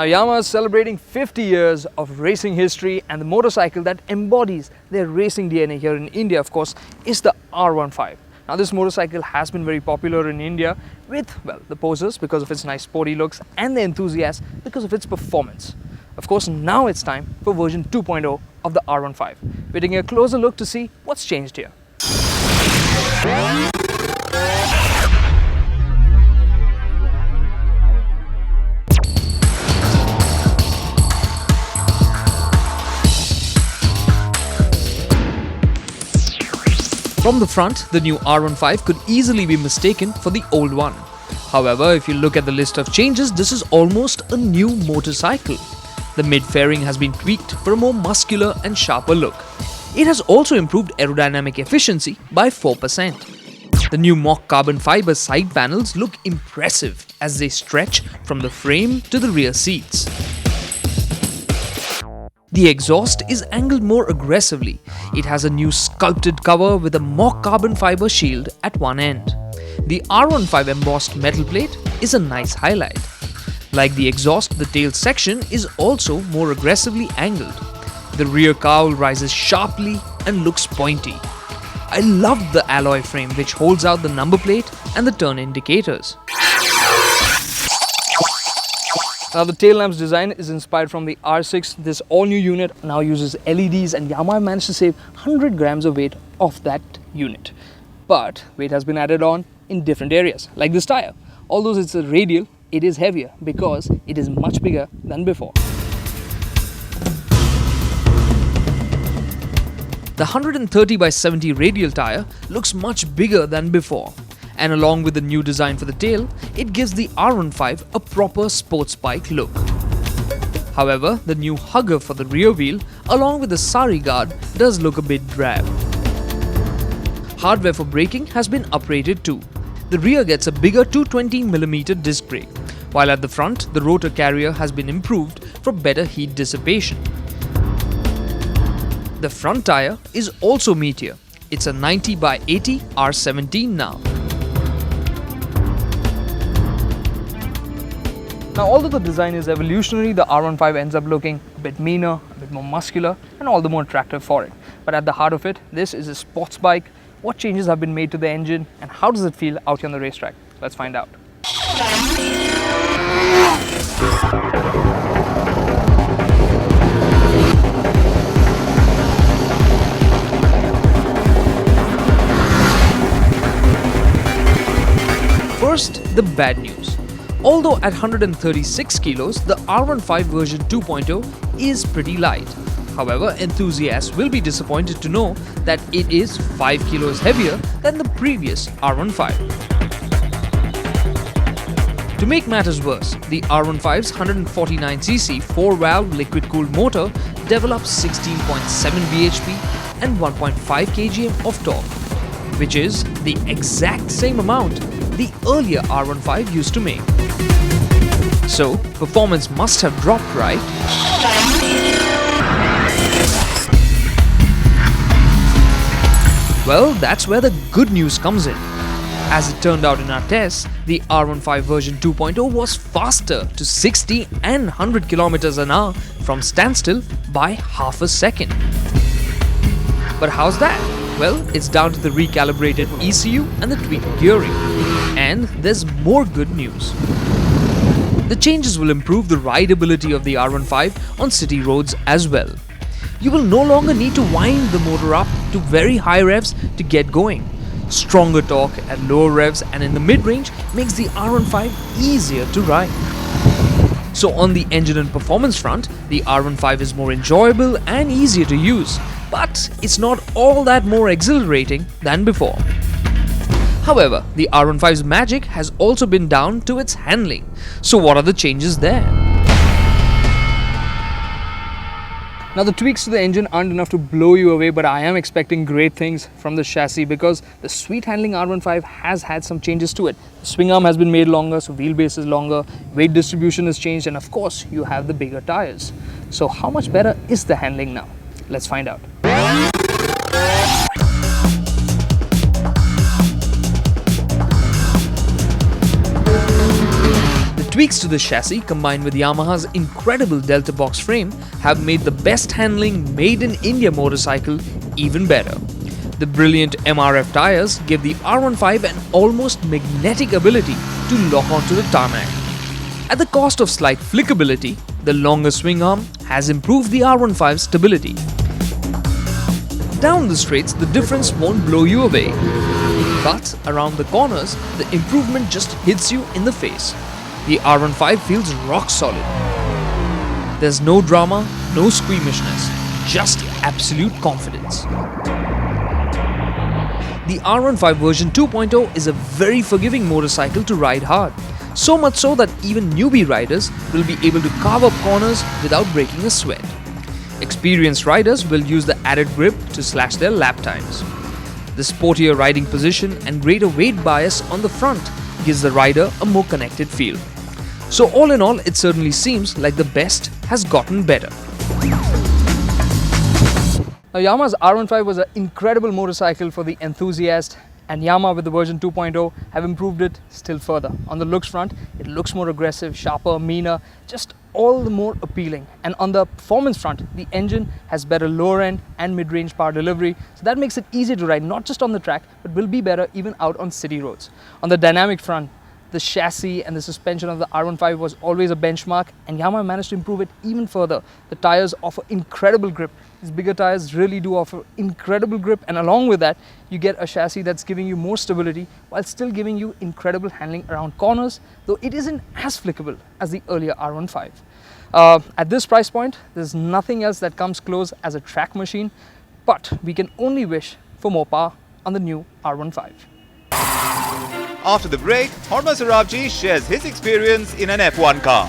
Now Yamaha is celebrating 50 years of racing history, and the motorcycle that embodies their racing DNA here in India, of course, is the R15. Now this motorcycle has been very popular in India with, well, the posers because of its nice sporty looks and the enthusiasts because of its performance. Of course, now it's time for version 2.0 of the R15. We're taking a closer look to see what's changed here. From the front, the new R15 could easily be mistaken for the old one. However, if you look at the list of changes, this is almost a new motorcycle. The mid-fairing has been tweaked for a more muscular and sharper look. It has also improved aerodynamic efficiency by 4%. The new mock carbon fiber side panels look impressive as they stretch from the frame to the rear seats. The exhaust is angled more aggressively. It has a new sculpted cover with a mock carbon fiber shield at one end. The R15 embossed metal plate is a nice highlight. Like the exhaust, the tail section is also more aggressively angled. The rear cowl rises sharply and looks pointy. I love the alloy frame which holds out the number plate and the turn indicators. Now the tail lamp's design is inspired from the R6. This all-new unit now uses LEDs, and Yamaha managed to save 100 grams of weight off that unit. But weight has been added on in different areas, like this tire. Although it's a radial, it is heavier because it is much bigger than before. The 130/70 radial tire looks much bigger than before. And along with the new design for the tail, it gives the R15 a proper sports bike look. However, the new hugger for the rear wheel, along with the sari guard, does look a bit drab. Hardware for braking has been upgraded too. The rear gets a bigger 220mm disc brake, while at the front, the rotor carrier has been improved for better heat dissipation. The front tire is also meatier. It's a 90/80 R17 now. Now, although the design is evolutionary, the R15 ends up looking a bit meaner, a bit more muscular, and all the more attractive for it. But at the heart of it, this is a sports bike. What changes have been made to the engine, and how does it feel out here on the racetrack? Let's find out. First, the bad news. Although at 136 kilos, the R15 version 2.0 is pretty light. However, enthusiasts will be disappointed to know that it is 5 kilos heavier than the previous R15. To make matters worse, the R15's 149cc 4-valve liquid-cooled motor develops 16.7 bhp and 1.5 kgm of torque, which is the exact same amount the earlier R15 used to make. So, performance must have dropped, right? Well, that's where the good news comes in. As it turned out in our tests, the R15 version 2.0 was faster to 60 and 100 km an hour from standstill by half a second. But how's that? Well, it's down to the recalibrated ECU and the tweaked gearing. And there's more good news. The changes will improve the rideability of the R15 on city roads as well. You will no longer need to wind the motor up to very high revs to get going. Stronger torque at lower revs and in the mid-range makes the R15 easier to ride. So on the engine and performance front, the R15 is more enjoyable and easier to use, but it's not all that more exhilarating than before. However, the R15's magic has also been down to its handling. So what are the changes there? Now the tweaks to the engine aren't enough to blow you away, but I am expecting great things from the chassis because the sweet handling R15 has had some changes to it. The swing arm has been made longer, so wheelbase is longer, weight distribution has changed, and of course you have the bigger tires. So how much better is the handling now? Let's find out. Tweaks to the chassis combined with Yamaha's incredible Delta box frame have made the best handling made in India motorcycle even better. The brilliant MRF tires give the R15 an almost magnetic ability to lock onto the tarmac. At the cost of slight flickability, the longer swing arm has improved the R15's stability. Down the straights, the difference won't blow you away, but around the corners, the improvement just hits you in the face. The R15 feels rock solid. There's no drama, no squeamishness, just absolute confidence. The R15 version 2.0 is a very forgiving motorcycle to ride hard. So much so that even newbie riders will be able to carve up corners without breaking a sweat. Experienced riders will use the added grip to slash their lap times. The sportier riding position and greater weight bias on the front gives the rider a more connected feel. So all in all, it certainly seems like the best has gotten better. Now, Yamaha's R15 was an incredible motorcycle for the enthusiast, and Yamaha with the version 2.0 have improved it still further. On the looks front, it looks more aggressive, sharper, meaner, just all the more appealing. And on the performance front, the engine has better lower end and mid-range power delivery, so that makes it easier to ride not just on the track, but will be better even out on city roads. On the dynamic front, the chassis and the suspension of the R15 was always a benchmark, and Yamaha managed to improve it even further. The tires offer incredible grip. These bigger tires really do offer incredible grip, and along with that, you get a chassis that's giving you more stability while still giving you incredible handling around corners, though it isn't as flickable as the earlier R15. At this price point, there's nothing else that comes close as a track machine, but we can only wish for more power on the new R15. After the break, Hormaz Sarabji shares his experience in an F1 car.